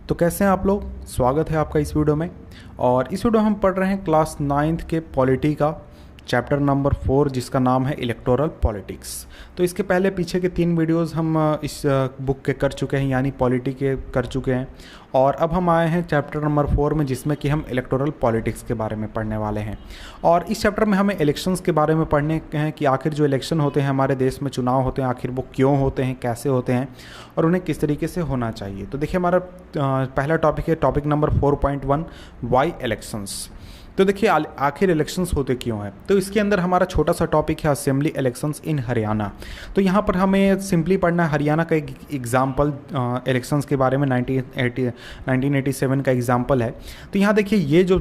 तो कैसे हैं आप लोग। स्वागत है आपका इस वीडियो में। और इस वीडियो में हम पढ़ रहे हैं क्लास 9th के पॉलिटी का चैप्टर नंबर 4 जिसका नाम है इलेक्टोरल पॉलिटिक्स। तो इसके पहले पीछे के 3 वीडियोस हम इस बुक के कर चुके हैं, यानी पॉलिटी के कर चुके हैं। और अब हम आए हैं चैप्टर नंबर 4 में, जिसमें कि हम इलेक्टोरल पॉलिटिक्स के बारे में पढ़ने वाले हैं। और इस चैप्टर में हमें इलेक्शंस के बारे में पढ़ने हैं कि आखिर जो इलेक्शन होते हैं हमारे देश में, चुनाव होते हैं, आखिर वो क्यों होते हैं, कैसे होते हैं और उन्हें किस तरीके से होना चाहिए। तो देखिए हमारा पहला टॉपिक है टॉपिक नंबर 4.1 वाई इलेक्शंस। तो देखिए आखिर इलेक्शंस होते क्यों हैं। तो इसके अंदर हमारा छोटा सा टॉपिक है असेंबली इलेक्शंस इन हरियाणा। तो यहाँ पर हमें सिंपली पढ़ना है हरियाणा का एक एग्जाम्पल इलेक्शंस के बारे में 1987 का एग्जाम्पल है। तो यहाँ देखिए ये जो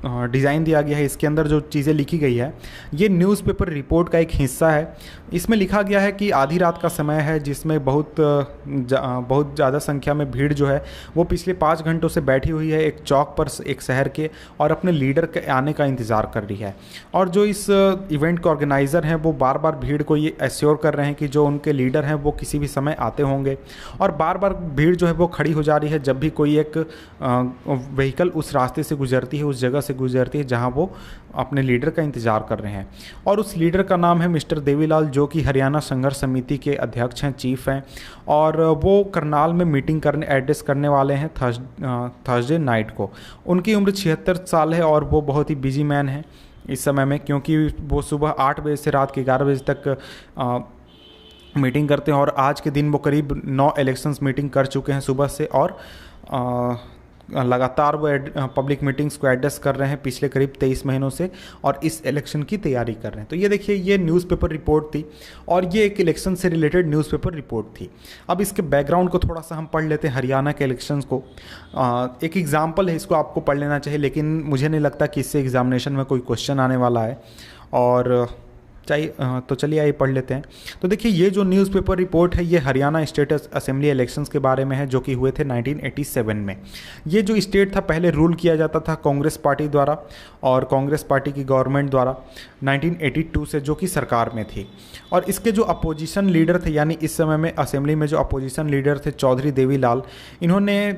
डिज़ाइन दिया गया है, इसके अंदर जो चीज़ें लिखी गई है ये न्यूज़पेपर रिपोर्ट का एक हिस्सा है। इसमें लिखा गया है कि आधी रात का समय है, जिसमें बहुत ज़्यादा संख्या में भीड़ जो है वो पिछले 5 घंटों से बैठी हुई है एक चौक पर एक शहर के, और अपने लीडर के आने का इंतज़ार कर रही है। और जो इस इवेंट के ऑर्गेनाइज़र हैं वो बार बार भीड़ को ये एश्योर कर रहे हैं कि जो उनके लीडर हैं वो किसी भी समय आते होंगे। और बार बार भीड़ जो है वो खड़ी हो जा रही है जब भी कोई एक व्हीकल उस रास्ते से गुजरती है, उस जगह से गुजरती है जहां वो अपने लीडर का इंतजार कर रहे हैं। और उस लीडर का नाम है मिस्टर देवीलाल, जो कि हरियाणा संघर्ष समिति के अध्यक्ष हैं, चीफ हैं। और वो करनाल में मीटिंग एड्रेस करने वाले हैं थर्सडे नाइट को। उनकी उम्र 76 साल है और वो बहुत ही बिजी मैन है इस समय में, क्योंकि वो सुबह 8 बजे से रात के 11 बजे तक मीटिंग करते हैं। और आज के दिन वो करीब 9 इलेक्शंस मीटिंग कर चुके हैं सुबह से, और लगातार वो पब्लिक मीटिंग्स को एड्रेस कर रहे हैं पिछले करीब 23 महीनों से, और इस इलेक्शन की तैयारी कर रहे हैं। तो ये देखिए ये न्यूज़पेपर रिपोर्ट थी, और ये एक इलेक्शन से रिलेटेड न्यूज़पेपर रिपोर्ट थी। अब इसके बैकग्राउंड को थोड़ा सा हम पढ़ लेते हैं हरियाणा के इलेक्शंस को। एक एग्जाम्पल है, इसको आपको पढ़ लेना चाहिए, लेकिन मुझे नहीं लगता कि इससे एग्जामिनेशन में कोई क्वेश्चन आने वाला है। और तो चलिए आइए पढ़ लेते हैं। तो देखिए ये जो न्यूज़पेपर रिपोर्ट है ये हरियाणा स्टेट असेंबली इलेक्शंस के बारे में है, जो कि हुए थे 1987 में। ये जो स्टेट था पहले रूल किया जाता था कांग्रेस पार्टी द्वारा, और कांग्रेस पार्टी की गवर्नमेंट द्वारा 1982 से, जो कि सरकार में थी। और इसके जो अपोजिशन लीडर थे, यानी इस समय में असेंबली में जो अपोजिशन लीडर थे चौधरी देवीलाल, इन्होंने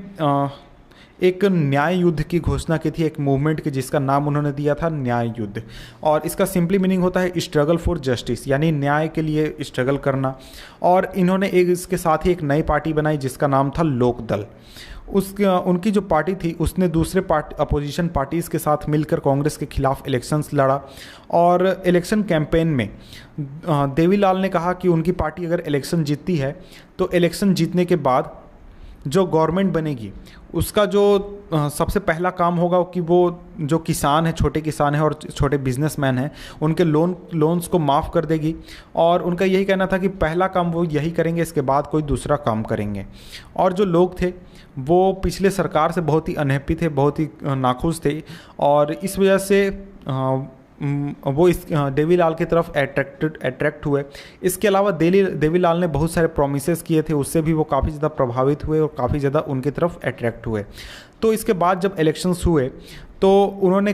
एक न्याय युद्ध की घोषणा की थी, एक मूवमेंट की, जिसका नाम उन्होंने दिया था न्याय युद्ध। और इसका सिंपली मीनिंग होता है स्ट्रगल फॉर जस्टिस, यानी न्याय के लिए स्ट्रगल करना। और इन्होंने इसके साथ ही एक नई पार्टी बनाई जिसका नाम था लोकदल। उनकी जो पार्टी थी उसने दूसरे अपोजिशन पार्टीज़ के साथ मिलकर कांग्रेस के खिलाफ इलेक्शंस लड़ा। और इलेक्शन कैंपेन में देवीलाल ने कहा कि उनकी पार्टी अगर इलेक्शन जीतती है तो इलेक्शन जीतने के बाद जो गवर्नमेंट बनेगी उसका जो सबसे पहला काम होगा कि वो जो किसान है, छोटे किसान हैं और छोटे बिजनेसमैन हैं, उनके लोन्स को माफ़ कर देगी। और उनका यही कहना था कि पहला काम वो यही करेंगे, इसके बाद कोई दूसरा काम करेंगे। और जो लोग थे वो पिछले सरकार से बहुत ही अनहैप्पी थे, बहुत ही नाखुश थे, और इस वजह से वो इस देवीलाल की तरफ अट्रैक्ट हुए। इसके अलावा देवीलाल ने बहुत सारे प्रोमिसेस किए थे, उससे भी वो काफ़ी ज़्यादा प्रभावित हुए और काफ़ी ज़्यादा उनकी तरफ अट्रैक्ट हुए। तो इसके बाद जब इलेक्शंस हुए तो उन्होंने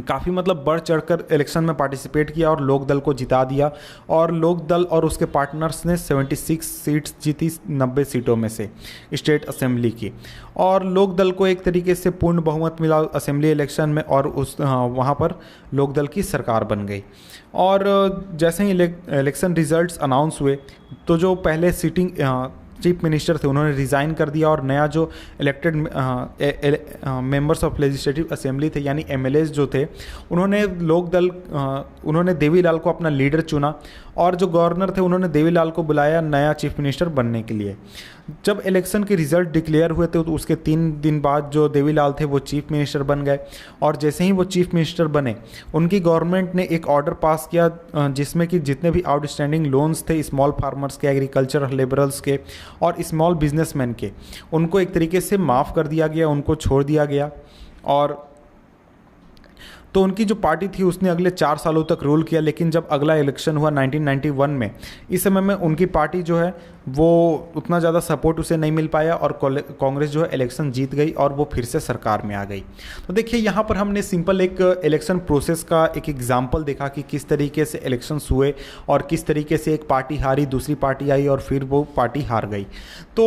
काफ़ी मतलब बढ़ चढ़कर इलेक्शन में पार्टिसिपेट किया और लोकदल को जिता दिया। और लोकदल और उसके पार्टनर्स ने 76 सीट्स जीती 90 सीटों में से स्टेट असेंबली की। और लोकदल को एक तरीके से पूर्ण बहुमत मिला असेंबली इलेक्शन में, और वहाँ पर लोकदल की सरकार बन गई। और जैसे ही इलेक्शन रिजल्ट्स अनाउंस हुए तो जो पहले सिटिंग चीफ मिनिस्टर थे उन्होंने रिज़ाइन कर दिया, और नया जो elected members of legislative assembly थे, यानी एमएलएज जो थे, उन्होंने देवीलाल को अपना लीडर चुना। और जो गवर्नर थे उन्होंने देवीलाल को बुलाया नया चीफ मिनिस्टर बनने के लिए। जब इलेक्शन के रिजल्ट डिक्लेयर हुए थे तो उसके 3 दिन बाद जो देवीलाल थे वो चीफ मिनिस्टर बन गए। और जैसे ही वो चीफ मिनिस्टर बने उनकी गवर्नमेंट ने एक ऑर्डर पास किया जिसमें कि जितने भी आउटस्टैंडिंग लोन्स थे स्मॉल फार्मर्स के, एग्रीकल्चर लेबरर्स के और स्मॉल बिजनेसमैन के, उनको एक तरीके से माफ़ कर दिया गया, उनको छोड़ दिया गया। और तो उनकी जो पार्टी थी उसने अगले 4 सालों तक रूल किया। लेकिन जब अगला इलेक्शन हुआ 1991 में, इस समय में उनकी पार्टी जो है वो उतना ज़्यादा सपोर्ट उसे नहीं मिल पाया और कांग्रेस जो है इलेक्शन जीत गई और वो फिर से सरकार में आ गई। तो देखिए यहाँ पर हमने सिंपल एक इलेक्शन प्रोसेस का एक एग्जाम्पल देखा कि किस तरीके से इलेक्शंस हुए और किस तरीके से एक पार्टी हारी, दूसरी पार्टी आई और फिर वो पार्टी हार गई। तो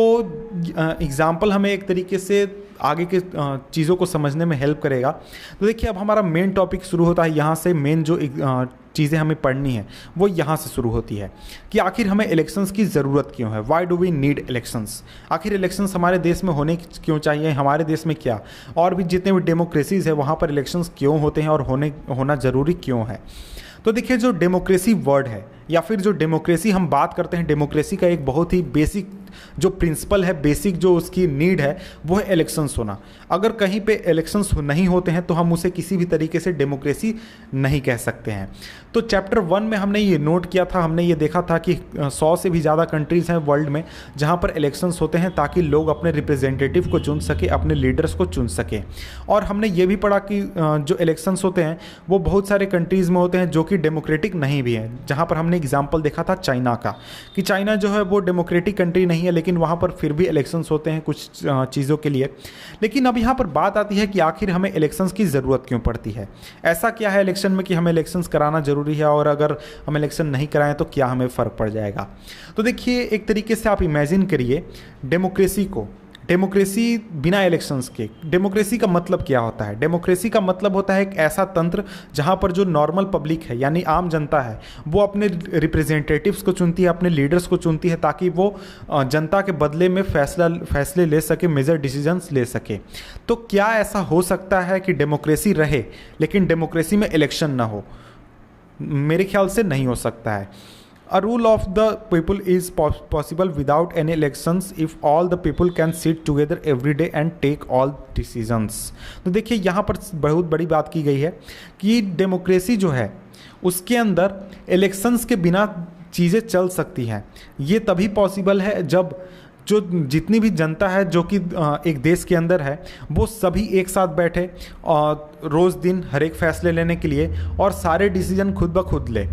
एग्जाम्पल हमें एक तरीके से आगे के चीज़ों को समझने में हेल्प करेगा। तो देखिए अब हमारा मेन टॉपिक शुरू होता है यहाँ से। मेन जो चीज़ें हमें पढ़नी है वो यहाँ से शुरू होती है कि आखिर हमें इलेक्शंस की ज़रूरत क्यों है। Why do we need elections? आखिर इलेक्शंस हमारे देश में होने क्यों चाहिए, हमारे देश में क्या और भी जितने भी डेमोक्रेसीज़ है वहाँ पर इलेक्शंस क्यों होते हैं और होना ज़रूरी क्यों है। तो देखिए जो डेमोक्रेसी वर्ड है या फिर जो डेमोक्रेसी हम बात करते हैं, डेमोक्रेसी का एक बहुत ही बेसिक जो प्रिंसिपल है, बेसिक जो उसकी नीड है वो है इलेक्शंस होना। अगर कहीं पे इलेक्शंस नहीं होते हैं तो हम उसे किसी भी तरीके से डेमोक्रेसी नहीं कह सकते हैं। तो चैप्टर 1 में हमने ये नोट किया था, हमने ये देखा था कि 100 से भी ज़्यादा कंट्रीज़ हैं वर्ल्ड में जहाँ पर इलेक्शंस होते हैं ताकि लोग अपने रिप्रेजेंटेटिव को चुन सके, अपने लीडर्स को चुन सके। और हमने ये भी पढ़ा कि जो इलेक्शंस होते हैं वो बहुत सारे कंट्रीज़ में होते हैं जो कि डेमोक्रेटिक नहीं भी हैं। जहाँ पर हमने एग्जाम्पल देखा था चाइना का कि चाइना जो है वो डेमोक्रेटिक कंट्री नहीं है लेकिन वहाँ पर फिर भी इलेक्शंस होते हैं कुछ चीज़ों के लिए। लेकिन अब यहाँ पर बात आती है कि आखिर हमें इलेक्शंस की ज़रूरत क्यों पड़ती है। ऐसा क्या है इलेक्शन में कि हमें इलेक्शंस कराना ज़रूरी है और अगर हम इलेक्शन नहीं कराएं तो क्या हमें फ़र्क पड़ जाएगा। तो देखिए एक तरीके से आप इमेजिन करिए डेमोक्रेसी बिना इलेक्शंस के। डेमोक्रेसी का मतलब क्या होता है? डेमोक्रेसी का मतलब होता है एक ऐसा तंत्र जहां पर जो नॉर्मल पब्लिक है यानी आम जनता है वो अपने रिप्रेजेंटेटिव्स को चुनती है, अपने लीडर्स को चुनती है ताकि वो जनता के बदले में फैसले ले सके, मेजर डिसीजंस ले सके। तो क्या ऐसा हो सकता है कि डेमोक्रेसी रहे लेकिन डेमोक्रेसी में इलेक्शन ना हो? मेरे ख्याल से नहीं हो सकता है। A rule of the people is possible without any elections if all the people can sit together every day and take all decisions। तो देखिए यहाँ पर बहुत बड़ी बात की गई है कि डेमोक्रेसी जो है उसके अंदर इलेक्शंस के बिना चीज़ें चल सकती हैं। ये तभी पॉसिबल है जब जो जितनी भी जनता है जो कि एक देश के अंदर है वो सभी एक साथ बैठे और रोज़ दिन हर एक फैसले लेने के लिए और सारे डिसीजन खुद ब खुद ले।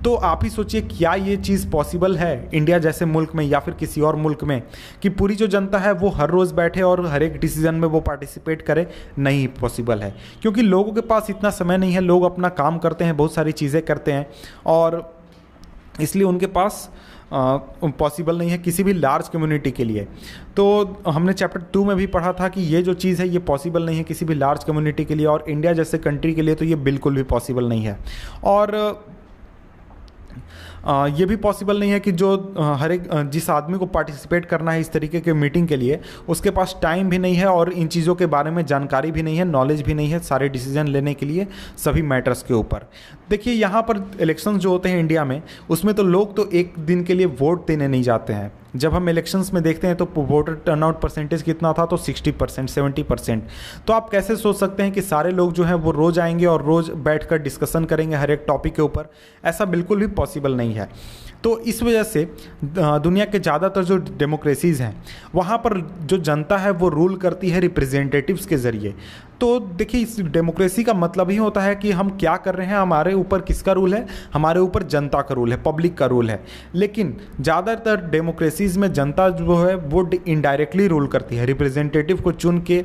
तो आप ही सोचिए क्या ये चीज़ पॉसिबल है इंडिया जैसे मुल्क में या फिर किसी और मुल्क में कि पूरी जो जनता है वो हर रोज़ बैठे और हर एक डिसीजन में वो पार्टिसिपेट करे? नहीं पॉसिबल है, क्योंकि लोगों के पास इतना समय नहीं है। लोग अपना काम करते हैं, बहुत सारी चीज़ें करते हैं और इसलिए उनके पास पॉसिबल नहीं है किसी भी लार्ज कम्युनिटी के लिए। तो हमने चैप्टर 2 में भी पढ़ा था कि ये जो चीज़ है ये पॉसिबल नहीं है किसी भी लार्ज कम्युनिटी के लिए और इंडिया जैसे कंट्री के लिए तो ये बिल्कुल भी पॉसिबल नहीं है। और ये भी पॉसिबल नहीं है कि जो हर एक जिस आदमी को पार्टिसिपेट करना है इस तरीके के मीटिंग के लिए उसके पास टाइम भी नहीं है और इन चीज़ों के बारे में जानकारी भी नहीं है, नॉलेज भी नहीं है सारे डिसीजन लेने के लिए सभी मैटर्स के ऊपर। देखिए यहाँ पर इलेक्शंस जो होते हैं इंडिया में उसमें तो लोग तो एक दिन के लिए वोट देने नहीं जाते हैं। जब हम इलेक्शंस में देखते हैं तो वोटर टर्नआउट परसेंटेज कितना था? तो 60%, 70%। तो आप कैसे सोच सकते हैं कि सारे लोग जो हैं वो रोज़ आएंगे और रोज़ बैठकर डिस्कशन करेंगे हर एक टॉपिक के ऊपर? ऐसा बिल्कुल भी पॉसिबल नहीं है। तो इस वजह से दुनिया के ज़्यादातर जो डेमोक्रेसीज़ हैं वहाँ पर जो जनता है वो रूल करती है रिप्रेजेंटेटिव्स के ज़रिए। तो देखिए इस डेमोक्रेसी का मतलब ही होता है कि हम क्या कर रहे हैं, हमारे ऊपर किसका रूल है? हमारे ऊपर जनता का रूल है, पब्लिक का रूल है। लेकिन ज़्यादातर डेमोक्रेसीज़ में जनता जो है वो इनडायरेक्टली रूल करती है, रिप्रेजेंटेटिव को चुन के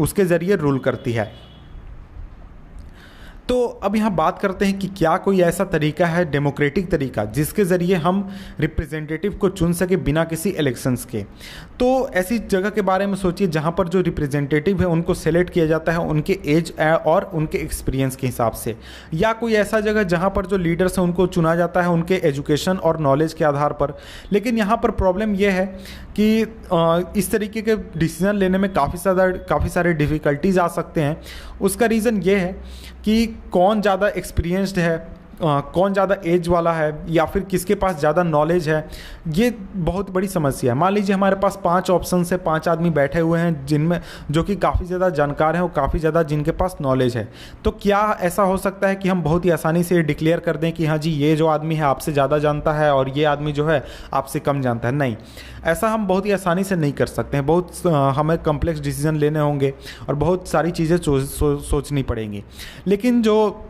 उसके ज़रिए रूल करती है। तो अब यहाँ बात करते हैं कि क्या कोई ऐसा तरीका है डेमोक्रेटिक तरीका जिसके ज़रिए हम रिप्रेजेंटेटिव को चुन सके बिना किसी इलेक्शंस के। तो ऐसी जगह के बारे में सोचिए जहाँ पर जो रिप्रेजेंटेटिव है उनको सेलेक्ट किया जाता है उनके एज और उनके एक्सपीरियंस के हिसाब से, या कोई ऐसा जगह जहाँ पर जो लीडर्स हैं उनको चुना जाता है उनके एजुकेशन और नॉलेज के आधार पर। लेकिन यहाँ पर प्रॉब्लम यह है कि इस तरीके के डिसीजन लेने में काफ़ी सारे डिफ़िकल्टीज आ सकते हैं। उसका रीज़न ये है कि कौन ज़्यादा एक्सपीरियंस्ड है, कौन ज़्यादा एज वाला है या फिर किसके पास ज़्यादा नॉलेज है, ये बहुत बड़ी समस्या है। मान लीजिए हमारे पास 5 ऑप्शन से 5 आदमी बैठे हुए हैं जिनमें जो कि काफ़ी ज़्यादा जानकार हैं और काफ़ी ज़्यादा जिनके पास नॉलेज है। तो क्या ऐसा हो सकता है कि हम बहुत ही आसानी से डिक्लेयर कर दें कि हाँ जी ये जो आदमी है आपसे ज़्यादा जानता है और ये आदमी जो है आपसे कम जानता है? नहीं, ऐसा हम बहुत ही आसानी से नहीं कर सकते हैं। बहुत हमें कॉम्प्लेक्स डिसीजन लेने होंगे और बहुत सारी चीज़ें सोचनी पड़ेंगी। लेकिन जो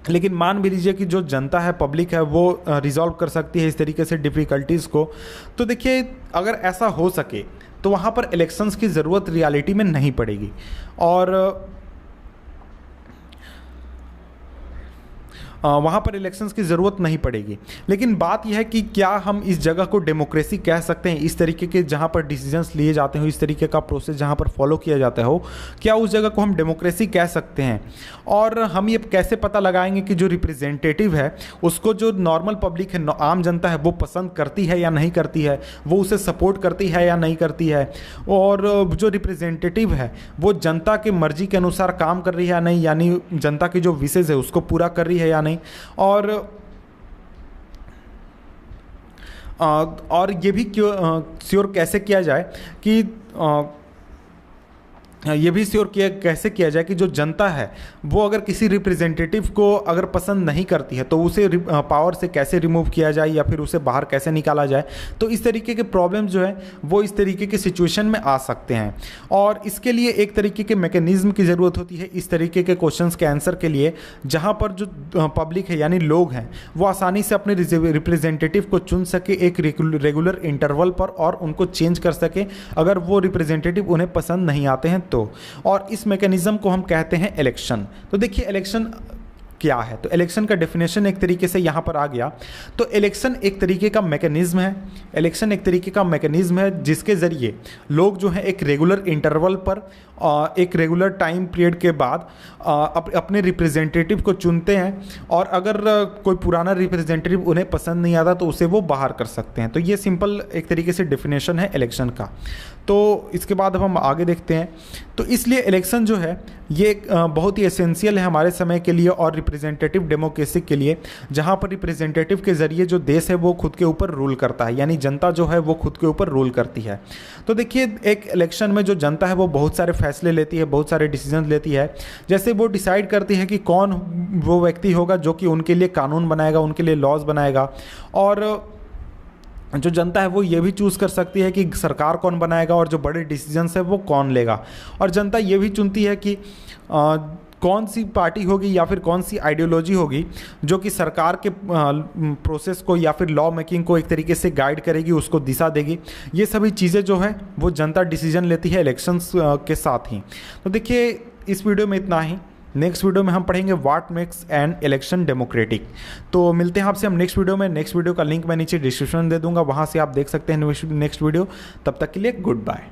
लेकिन मान भी लीजिए कि जो जनता है, पब्लिक है, वो रिजॉल्व कर सकती है इस तरीके से डिफ़िकल्टीज़ को। तो देखिए अगर ऐसा हो सके तो वहाँ पर इलेक्शंस की ज़रूरत रियलिटी में नहीं पड़ेगी, और वहाँ पर इलेक्शंस की ज़रूरत नहीं पड़ेगी। लेकिन बात यह है कि क्या हम इस जगह को डेमोक्रेसी कह सकते हैं, इस तरीके के जहाँ पर डिसीजंस लिए जाते हो, इस तरीके का प्रोसेस जहाँ पर फॉलो किया जाता हो, क्या उस जगह को हम डेमोक्रेसी कह सकते हैं? और हम ये कैसे पता लगाएंगे कि जो रिप्रेजेंटेटिव है उसको जो नॉर्मल पब्लिक है, आम जनता है, वो पसंद करती है या नहीं करती है, वो उसे सपोर्ट करती है या नहीं करती है, और जो रिप्रेजेंटेटिव है वो जनता की मर्जी के अनुसार काम कर रही है या नहीं, यानी जनता की जो विशेज़ है उसको पूरा कर रही है या नहीं। और ये भी क्यों श्योर कैसे किया जाए कि ये भी श्योर किया कैसे किया जाए कि जो जनता है वो अगर किसी रिप्रेजेंटेटिव को अगर पसंद नहीं करती है तो उसे पावर से कैसे रिमूव किया जाए या फिर उसे बाहर कैसे निकाला जाए। तो इस तरीके के प्रॉब्लम जो है वो इस तरीके के सिचुएशन में आ सकते हैं, और इसके लिए एक तरीके के मैकेनिज्म की ज़रूरत होती है इस तरीके के क्वेश्चंस के आंसर के लिए, जहाँ पर जो पब्लिक है यानी लोग हैं वो आसानी से अपने रिप्रेजेंटेटिव को चुन सके एक रेगुलर इंटरवल पर, और उनको चेंज कर सके अगर वो रिप्रेजेंटेटिव उन्हें पसंद नहीं आते हैं तो। और इस मैकेनिज्म को हम कहते हैं इलेक्शन। तो देखिए इलेक्शन क्या है, तो इलेक्शन का डेफिनेशन एक तरीके से यहाँ पर आ गया। तो इलेक्शन एक तरीके का मैकेनिज्म है, इलेक्शन एक तरीके का मैकेनिज्म है जिसके ज़रिए लोग जो है एक रेगुलर इंटरवल पर एक रेगुलर टाइम पीरियड के बाद अपने रिप्रेजेंटेटिव को चुनते हैं, और अगर कोई पुराना रिप्रेजेंटेटिव उन्हें पसंद नहीं आता तो उसे वो बाहर कर सकते हैं। तो ये सिंपल एक तरीके से डेफिनेशन है इलेक्शन का। तो इसके बाद अब हम आगे देखते हैं। तो इसलिए इलेक्शन जो है ये बहुत ही एसेंशियल है हमारे समय के लिए और रिप्रेजेंटेटिव डेमोक्रेसी के लिए, जहाँ पर रिप्रेजेंटेटिव के ज़रिए जो देश है वो खुद के ऊपर रूल करता है, यानी जनता जो है वो खुद के ऊपर रूल करती है। तो देखिए एक इलेक्शन में जो जनता है वो बहुत सारे फैसले लेती है, बहुत सारे डिसीजन लेती है। जैसे वो डिसाइड करती है कि कौन वो व्यक्ति होगा जो कि उनके लिए कानून बनाएगा, उनके लिए लॉज बनाएगा, और जो जनता है वो ये भी चूज़ कर सकती है कि सरकार कौन बनाएगा और जो बड़े डिसीजंस है वो कौन लेगा। और जनता ये भी चुनती है कि कौन सी पार्टी होगी या फिर कौन सी आइडियोलॉजी होगी जो कि सरकार के प्रोसेस को या फिर लॉ मेकिंग को एक तरीके से गाइड करेगी, उसको दिशा देगी। ये सभी चीज़ें जो है वो जनता डिसीजन लेती है इलेक्शंस के साथ ही। तो देखिए इस वीडियो में इतना ही। नेक्स्ट वीडियो में हम पढ़ेंगे what makes an election democratic. तो मिलते हैं आपसे हम नेक्स्ट वीडियो में। नेक्स्ट वीडियो का लिंक मैं नीचे डिस्क्रिप्शन दे दूंगा, वहाँ से आप देख सकते हैं नेक्स्ट वीडियो। तब तक के लिए गुड बाय।